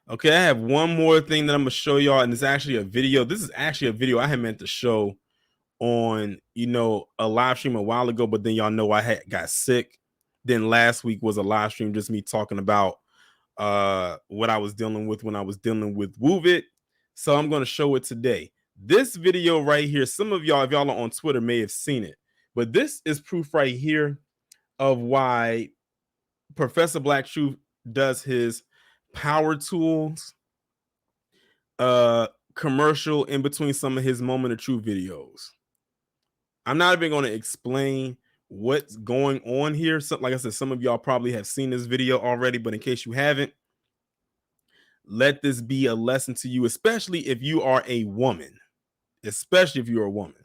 Okay, I have one more thing that I'm gonna show y'all, and it's actually a video. This is actually a video I had meant to show on, a live stream a while ago, but then y'all know I got sick. Then last week was a live stream, just me talking about what I was dealing with when I was dealing with Wove It. So I'm gonna show it today. This video right here, some of y'all, if y'all are on Twitter, may have seen it, but this is proof right here of why Professor Black Truth does his power tools commercial in between some of his moment of truth videos. I'm not even going to explain what's going on here. So, like I said, some of y'all probably have seen this video already, but in case you haven't, let this be a lesson to you, especially if you are a woman. Especially if you're a woman.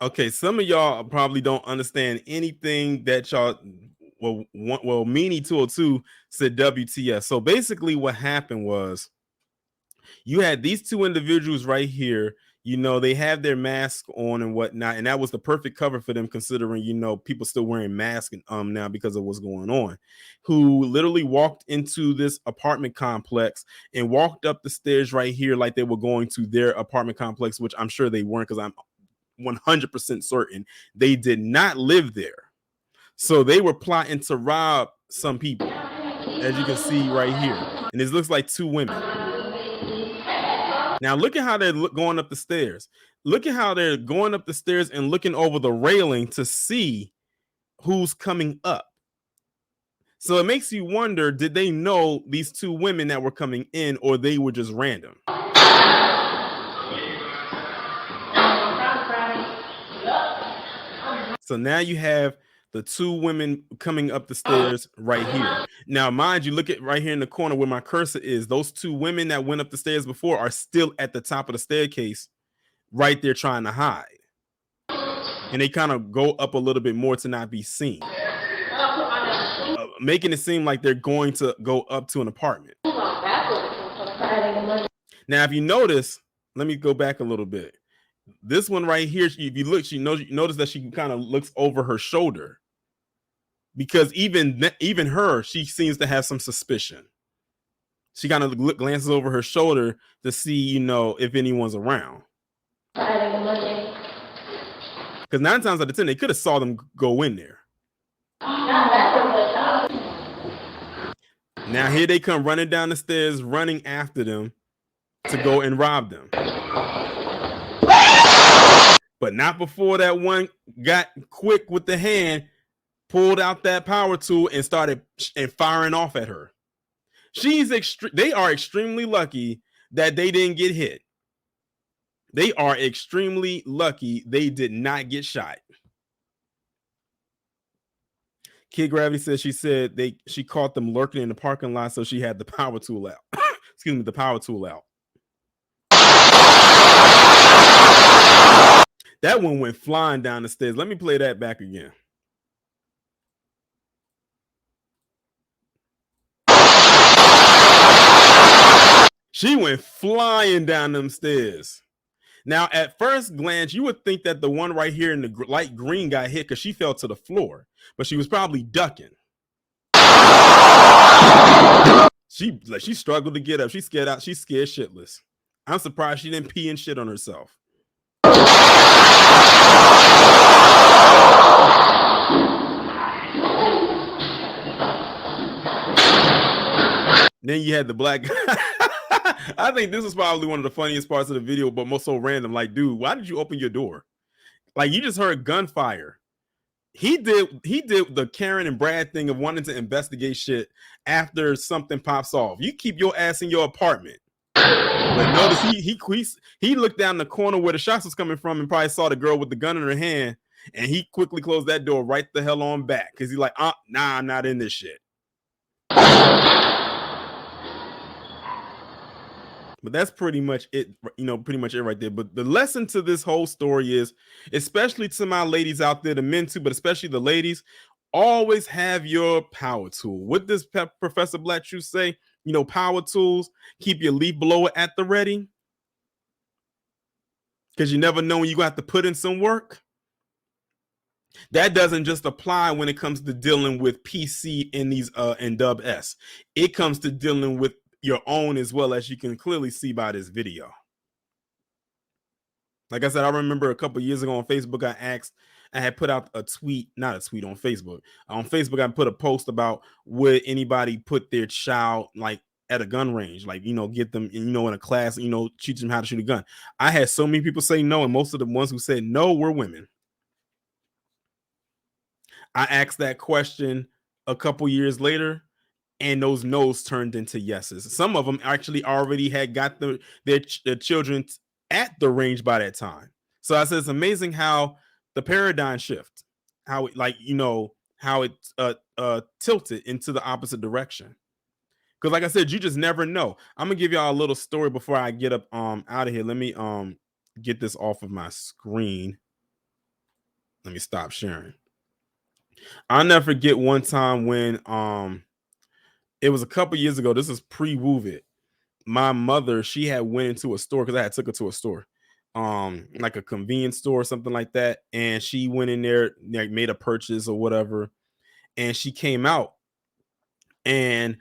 Okay, some of y'all probably don't understand anything that y'all. Well, Meanie 202 said WTF. So basically, what happened was you had these two individuals right here. They have their mask on and whatnot, and that was the perfect cover for them, considering people still wearing masks now because of what's going on. Who literally walked into this apartment complex and walked up the stairs right here like they were going to their apartment complex, which I'm sure they weren't, because I'm 100% certain they did not live there. So they were plotting to rob some people, as you can see right here. And this looks like two women. Now look at how they're going up the stairs. Look at how they're going up the stairs and looking over the railing to see who's coming up. So it makes you wonder, did they know these two women that were coming in, or they were just random? So now you have the two women coming up the stairs right here. Now, mind you, look at right here in the corner where my cursor is. Those two women that went up the stairs before are still at the top of the staircase right there trying to hide. And they kind of go up a little bit more to not be seen, making it seem like they're going to go up to an apartment. Now, if you notice, let me go back a little bit. This one right here, if you look, you notice that she kind of looks over her shoulder, because even her, she seems to have some suspicion. She kind of glances over her shoulder to see, if anyone's around. Because 9 times out of 10, they could have saw them go in there. Now here they come running down the stairs, running after them to go and rob them. But not before that one got quick with the hand, pulled out that power tool and started firing off at her. They are extremely lucky that they didn't get hit. They are extremely lucky they did not get shot. Kid Gravity says she caught them lurking in the parking lot, so she had the power tool out. Excuse me, the power tool out. That one went flying down the stairs. Let me play that back again. She went flying down them stairs. Now, at first glance, you would think that the one right here in the light green got hit because she fell to the floor, but she was probably ducking. She struggled to get up. She's scared out. She's scared shitless. I'm surprised she didn't pee and shit on herself. Then you had the black guy. I think this is probably one of the funniest parts of the video, but most so random. Like, dude, why did you open your door? Like, you just heard gunfire. He did the Karen and Brad thing of wanting to investigate shit after something pops off. You keep your ass in your apartment. But notice he looked down the corner where the shots was coming from and probably saw the girl with the gun in her hand, and he quickly closed that door right the hell on back because he's like, nah, I'm not in this shit. But that's pretty much it, pretty much it right there. But the lesson to this whole story is, especially to my ladies out there, the men too, but especially the ladies, always have your power tool. What does Professor Black Shoe say? Power tools, keep your leaf blower at the ready. Because you never know when you're going to have to put in some work. That doesn't just apply when it comes to dealing with PC in these and Dub S. It comes to dealing with your own as well, as you can clearly see by this video. Like I said, I remember a couple years ago on Facebook, I had put out a tweet, not a tweet on Facebook. On Facebook, I put a post about would anybody put their child like at a gun range, like, get them, in a class, teach them how to shoot a gun. I had so many people say no, and most of the ones who said no were women. I asked that question a couple years later, and those no's turned into yeses. Some of them actually already had got their children at the range by that time. So I said it's amazing how the paradigm shift, how it tilted into the opposite direction. Because like I said, you just never know. I'm gonna give y'all a little story before I get up out of here. Let me get this off of my screen. Let me stop sharing. I'll never forget one time when it was a couple years ago. This is pre-Woo-It. My mother, she had went into a store because I had took her to a store, like a convenience store or something like that. And she went in there, like made a purchase or whatever. And she came out, and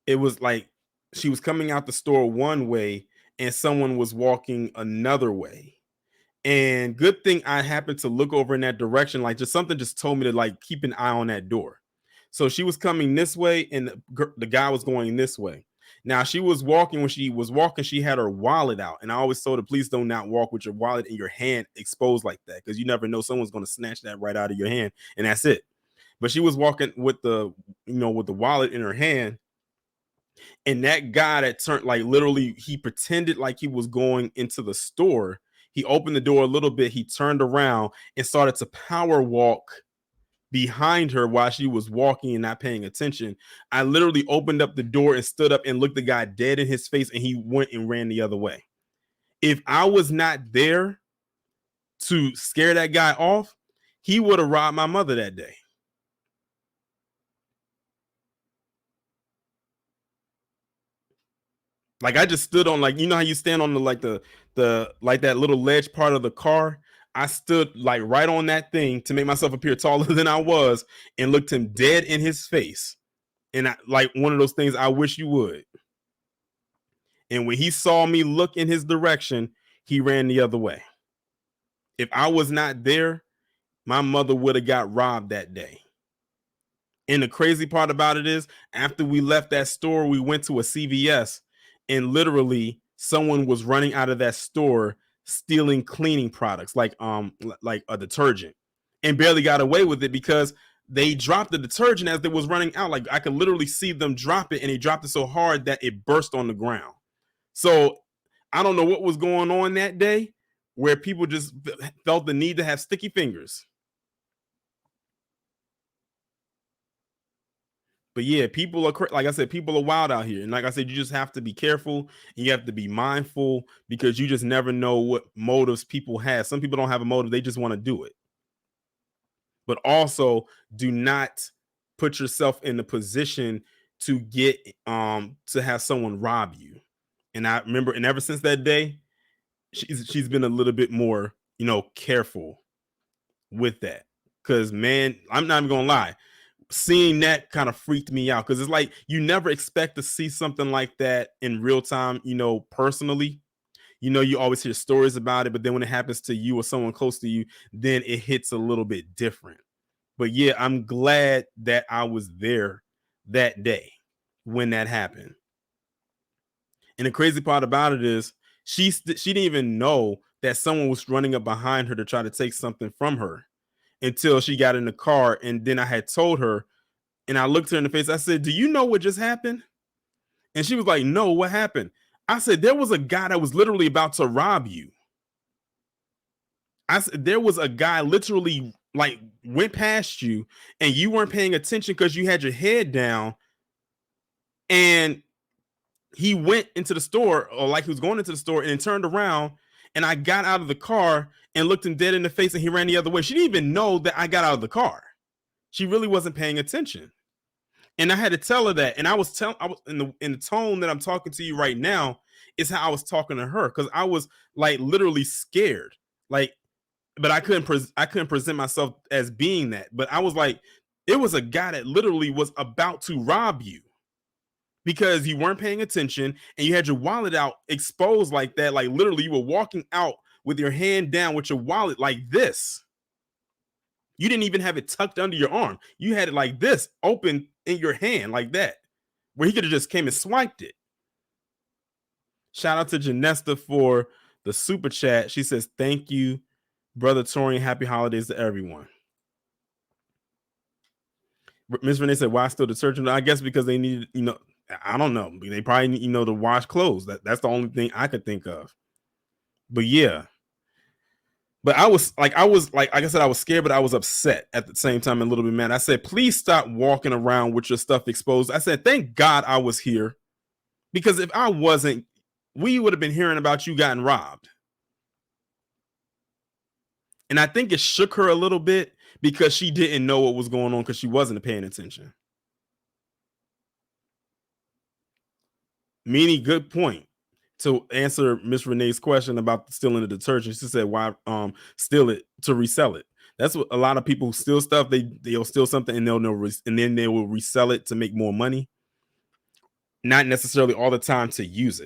it was like she was coming out the store one way and someone was walking another way. And good thing I happened to look over in that direction. Like, just something just told me to like keep an eye on that door. So she was coming this way, and the guy was going this way. Now she was walking. When she was walking, she had her wallet out, and I always told her, please do not walk with your wallet in your hand exposed like that, because you never know, someone's going to snatch that right out of your hand, and that's it. But she was walking with the wallet in her hand, and that guy that turned, like, literally, he pretended like he was going into the store. He opened the door a little bit, he turned around and started to power walk behind her while she was walking and not paying attention. I literally opened up the door and stood up and looked the guy dead in his face, and he went and ran the other way. If I was not there to scare that guy off, he would have robbed my mother that day. Like, I just stood on, like, how you stand on the like that little ledge part of the car. I stood like right on that thing to make myself appear taller than I was, and looked him dead in his face. And like one of those things, I wish you would. And when he saw me look in his direction, he ran the other way. If I was not there, my mother would have got robbed that day. And the crazy part about it is, after we left that store, we went to a CVS, and literally someone was running out of that store stealing cleaning products, like a detergent, and barely got away with it because they dropped the detergent as it was running out. Like, I could literally see them drop it, and they dropped it so hard that it burst on the ground. So I don't know what was going on that day, where people just felt the need to have sticky fingers. But yeah, people are, like I said, people are wild out here. And like I said, you just have to be careful, and you have to be mindful, because you just never know what motives people have. Some people don't have a motive, they just want to do it. But also, do not put yourself in the position to get to have someone rob you. And I remember, and ever since that day, she's been a little bit more, careful with that. Because, man, I'm not even gonna lie, seeing that kind of freaked me out, because it's like you never expect to see something like that in real time, personally. You always hear stories about it, but then when it happens to you or someone close to you, then it hits a little bit different. But yeah, I'm glad that I was there that day when that happened. And the crazy part about it is she didn't even know that someone was running up behind her to try to take something from her until she got in the car. And then I had told her, and I looked her in the face. I said, "Do you know what just happened?" And she was like, "No, what happened?" I said, "There was a guy that was literally about to rob you." I said, "There was a guy literally like went past you and you weren't paying attention because you had your head down, and he went into the store, or like he was going into the store, and then turned around, and I got out of the car and looked him dead in the face, and he ran the other way." She didn't even know that I got out of the car. She really wasn't paying attention. And I had to tell her that. And I was in the tone that I'm talking to you right now is how I was talking to her, because I was like literally scared. Like, but I couldn't present myself as being that. But I was like, it was a guy that literally was about to rob you because you weren't paying attention and you had your wallet out exposed like that. Like literally, you were walking out with your hand down with your wallet like this. You didn't even have it tucked under your arm. You had it like this, open in your hand like that, where he could have just came and swiped it. Shout out to Janesta for the super chat. She says, "Thank you, brother Taurean. Happy holidays to everyone." Miss Renee said, "Why still detergent?" I guess because they needed, I don't know. They probably need, to wash clothes. That's the only thing I could think of. But yeah. But I was like I said, I was scared, but I was upset at the same time, and a little bit mad. I said, "Please stop walking around with your stuff exposed." I said, "Thank God I was here, because if I wasn't, we would have been hearing about you getting robbed." And I think it shook her a little bit because she didn't know what was going on because she wasn't paying attention. Meaning, good point. To answer Miss Renee's question about stealing the detergent, she said, "Why steal it to resell it?" That's what a lot of people steal stuff. They'll steal something and and then they will resell it to make more money. Not necessarily all the time to use it.